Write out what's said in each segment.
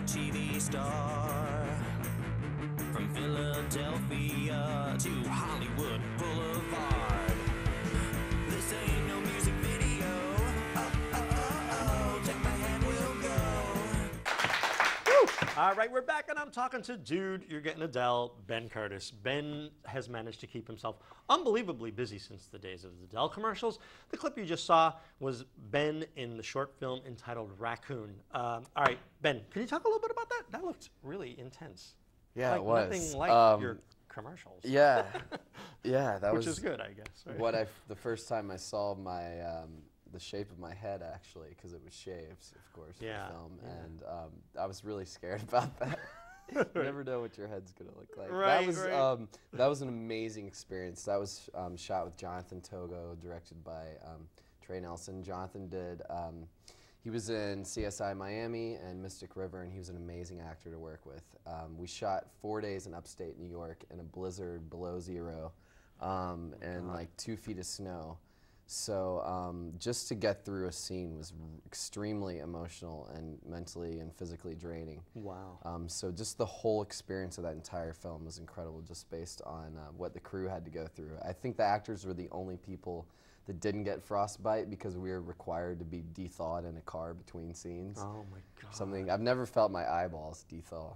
TV star. From Philadelphia to Hollywood Boulevard. This ain't no music video. Take my hand, we'll go. Woo! All right, we're back, and I'm talking to Dude. You're getting a Dell, Ben Curtis. Ben has managed to keep himself unbelievably busy since the days of the Dell commercials. The clip you just saw was Ben in the short film entitled Raccoon. All right, Ben, can you talk a little bit about that? That looked really intense. Yeah, like it was. Nothing like your commercials. Yeah, yeah, that Which was is good, I guess. Right? what the first time I saw my the shape of my head, actually, because it was shaved, of course, in Yeah, the film, yeah. and I was really scared about that. You never know what your head's gonna look like. Right, that was right. that was an amazing experience. That was shot with Jonathan Togo, directed by Trey Nelson. Jonathan did. He was in CSI Miami and Mystic River, and he was an amazing actor to work with. We shot 4 days in upstate New York in a blizzard below zero and like 2 feet of snow. So just to get through a scene was extremely emotional and mentally and physically draining. Wow. So just the whole experience of that entire film was incredible, just based on what the crew had to go through. I think the actors were the only people that didn't get frostbite because we were required to be de-thawed in a car between scenes. Oh my God. Something I've never felt my eyeballs de-thaw.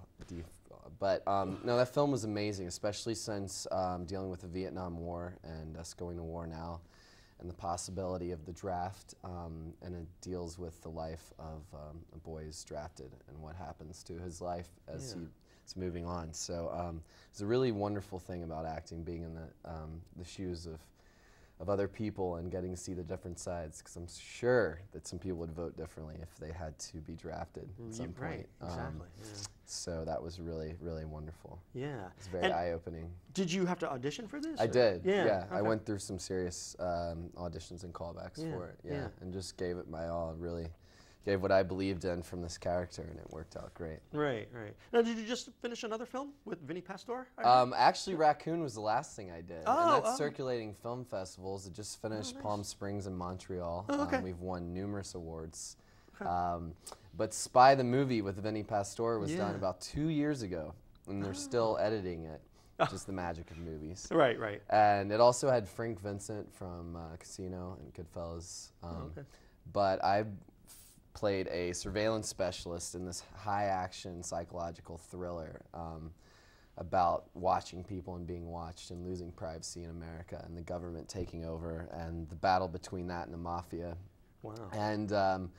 But no, that film was amazing, especially since dealing with the Vietnam War and us going to war now, and the possibility of the draft, and it deals with the life of a boy who's drafted and what happens to his life as he's moving on. So it's a really wonderful thing about acting, being in the shoes of other people and getting to see the different sides, because I'm sure that some people would vote differently if they had to be drafted at some point. Right, exactly. Yeah. So that was really, really wonderful. Yeah. It's very eye-opening. Did you have to audition for this? I did, yeah. Okay. I went through some serious auditions and callbacks for it, and just gave it my all, and really gave what I believed in from this character, and it worked out great. Right, right. Now, did you just finish another film with Vinnie Pastore? Actually, Raccoon was the last thing I did, Oh, and that's circulating film festivals. It just finished nice. Palm Springs and Montreal. Oh, okay. We've won numerous awards. But Spy the Movie with Vinnie Pastore was done about 2 years ago, and they're still editing it. Just the magic of movies. Right, right. And it also had Frank Vincent from Casino and Goodfellas. Okay. But I played a surveillance specialist in this high-action psychological thriller about watching people and being watched and losing privacy in America and the government taking over and the battle between that and the mafia. Wow. And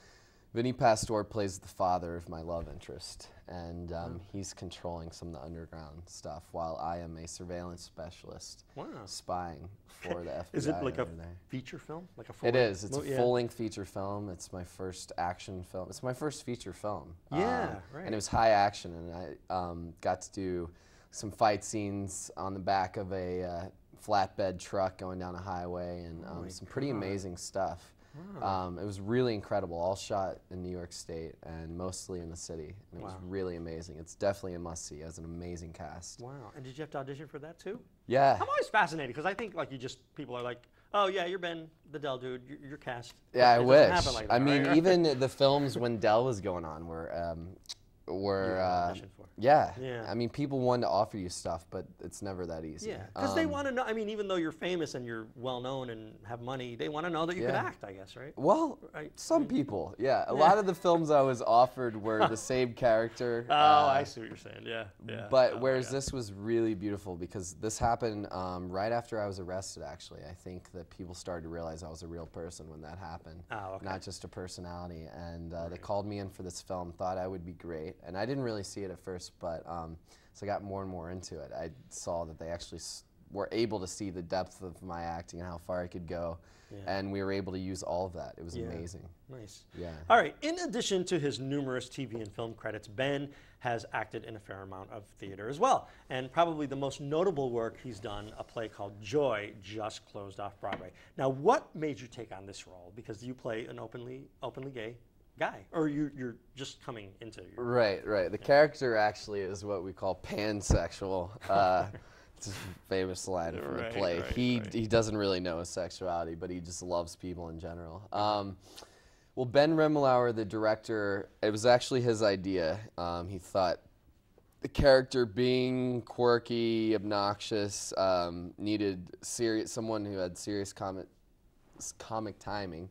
Vinnie Pastore plays the father of my love interest, and he's controlling some of the underground stuff while I am a surveillance specialist spying for the FBI. Is it like a over there. feature film? Like a full It is. It's a yeah. full-length feature film. It's my first action film. It's my first feature film. Yeah, right. And it was high action, and I got to do some fight scenes on the back of a flatbed truck going down a highway, and some pretty amazing stuff. Wow. It was really incredible, all shot in New York State and mostly in the city. And it was really amazing. It's definitely a must-see. It has an amazing cast. Wow. And did you have to audition for that too? Yeah. I'm always fascinated because I think like people are like, oh yeah, you're Ben, the Dell Dude, you're cast. Yeah, But I it wish. doesn't happen like that, I mean, right? even the films when Dell was going on were auditioned for. Yeah. Yeah. I mean, people want to offer you stuff, but it's never that easy. Yeah, because they want to know. I mean, even though you're famous and you're well known and have money, they want to know that you could act. I guess, right? Well, some people, yeah. A lot of the films I was offered were the same character. Oh, I see what you're saying. Yeah, yeah. But whereas this was really beautiful because this happened right after I was arrested. Actually, I think that people started to realize I was a real person when that happened, not just a personality. And they called me in for this film, thought I would be great, and I didn't really see it at first, but so I got more and more into it. I saw that they actually were able to see the depth of my acting and how far I could go, and we were able to use all of that. It was amazing. Nice. Yeah. All right. In addition to his numerous TV and film credits, Ben has acted in a fair amount of theater as well. And probably the most notable work he's done, a play called Joy, just closed off Broadway. Now, what made you take on this role? Because you play an openly gay guy, or you're just coming into your... Right. The character actually is what we call pansexual. It's a famous line from the play. He doesn't really know his sexuality, but he just loves people in general. Well, Ben Remelauer, the director, it was actually his idea. He thought the character being quirky, obnoxious, needed someone who had serious comic timing.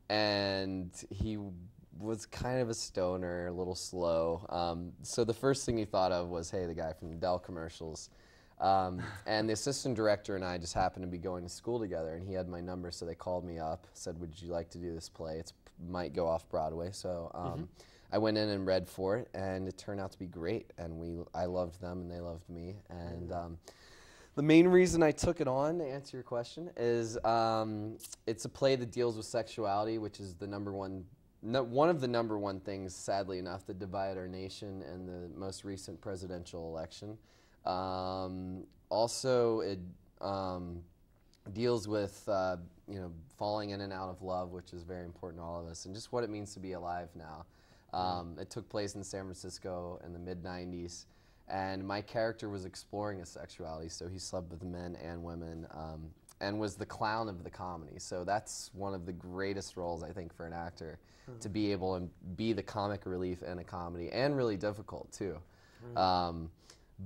And he was kind of a stoner, a little slow. So the first thing he thought of was, hey, the guy from the Dell commercials. And the assistant director and I just happened to be going to school together, and he had my number, so they called me up, said, would you like to do this play? It might go off Broadway. So I went in and read for it, and it turned out to be great, and I loved them, and they loved me. And the main reason I took it on, to answer your question, is it's a play that deals with sexuality, which is the one of the number one things, sadly enough, that divide our nation in the most recent presidential election. Also, it deals with falling in and out of love, which is very important to all of us, and just what it means to be alive now. It took place in San Francisco in the mid-90s, and my character was exploring his sexuality, so he slept with men and women, and was the clown of the comedy. So that's one of the greatest roles, I think, for an actor, to be able to be the comic relief in a comedy, and really difficult, too.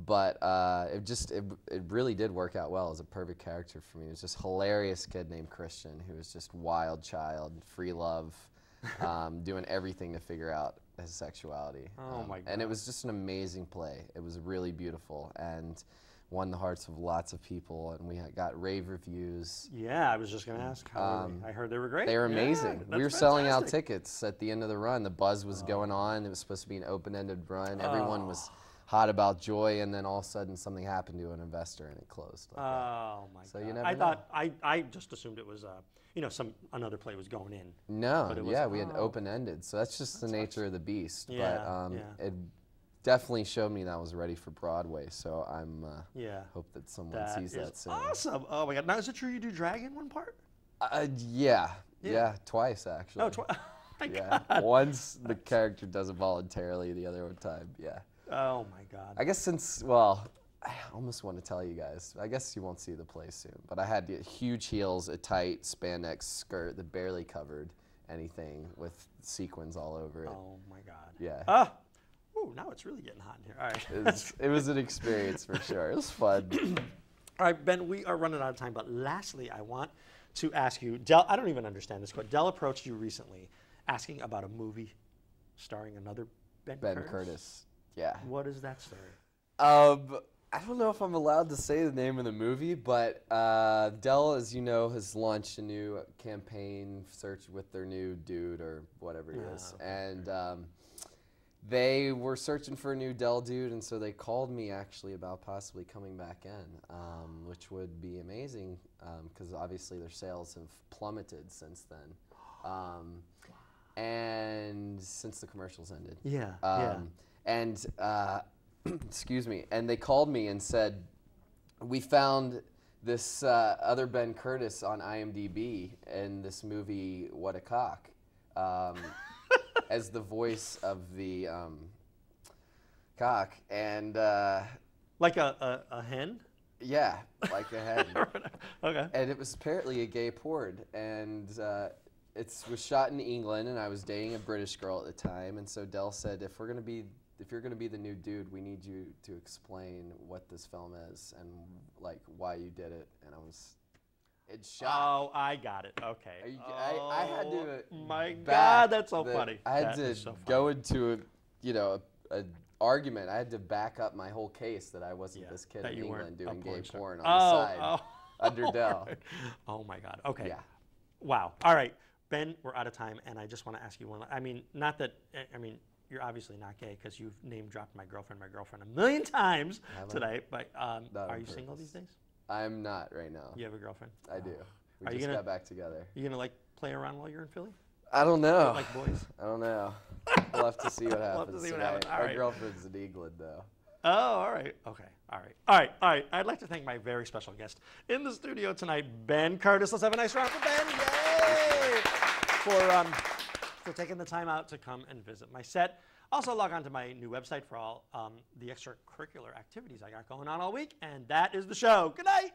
But it really did work out well. It was a perfect character for me. It was just a hilarious kid named Christian who was just wild child, free love, doing everything to figure out his sexuality. Oh my God. And it was just an amazing play. It was really beautiful and won the hearts of lots of people, and we got rave reviews. Yeah, I was just going to ask how I heard they were great. They were amazing. Yeah, we were selling out tickets at the end of the run. The buzz was going on. It was supposed to be an open-ended run. Everyone was hot about Joy, and then all of a sudden something happened to an investor and it closed. Like oh my so God! You never I know. thought I just assumed it was another play was going in. No, but it was, yeah, we had open-ended, so that's just the nature of the beast. Yeah, but it definitely showed me that I was ready for Broadway. So I'm hope that someone sees that soon. Awesome! Oh my God! Now is it true you do drag in one part? Yeah, twice actually. Oh, twice. Yeah, once the character does it voluntarily, the other time, yeah. Oh my God. I guess I almost want to tell you guys. I guess you won't see the play soon, but I had huge heels, a tight spandex skirt that barely covered anything with sequins all over it. Oh my God. Yeah. Ooh, now it's really getting hot in here. All right. It was an experience for sure. It was fun. All right, Ben, we are running out of time, but lastly, I want to ask you, Dell, I don't even understand this quote. Dell approached you recently asking about a movie starring another Ben Curtis. Yeah. What is that story? I don't know if I'm allowed to say the name of the movie, but Dell, as you know, has launched a new campaign search with their new dude or whatever it is. Okay. And they were searching for a new Dell Dude, and so they called me actually about possibly coming back in, which would be amazing because obviously their sales have plummeted since then. And since the commercials ended. Yeah. And excuse me, and they called me and said, we found this other Ben Curtis on IMDb in this movie, What a Cock, as the voice of the cock. And like a hen? yeah, like a hen. Okay. And it was apparently a gay porn, and it was shot in England, and I was dating a British girl at the time, and so Dell said, if you're gonna be the new dude, we need you to explain what this film is and like why you did it. And it's shocked. Oh, I got it. Okay. I had to. My God, that's so funny. I had to go into a argument. I had to back up my whole case that I wasn't this kid in England doing gay porn on the side under Dell. Oh my God. Okay. Yeah. Wow. All right, Ben, we're out of time, and I just want to ask you one. I mean, not that. I mean, you're obviously not gay because you've name dropped my girlfriend a million times today. But are you single these days? I'm not right now. You have a girlfriend? I do. We just got back together. You gonna like play around while you're in Philly? I don't know. Like boys? I don't know. We'll have to see what happens. We'll have to see what happens. All My right. girlfriend's in England, though. Oh, all right. Okay. All right. I'd like to thank my very special guest in the studio tonight, Ben Curtis. Let's have a nice round for Ben. Yay! For taking the time out to come and visit my set. Also, log on to my new website for all the extracurricular activities I got going on all week. And that is the show. Good night.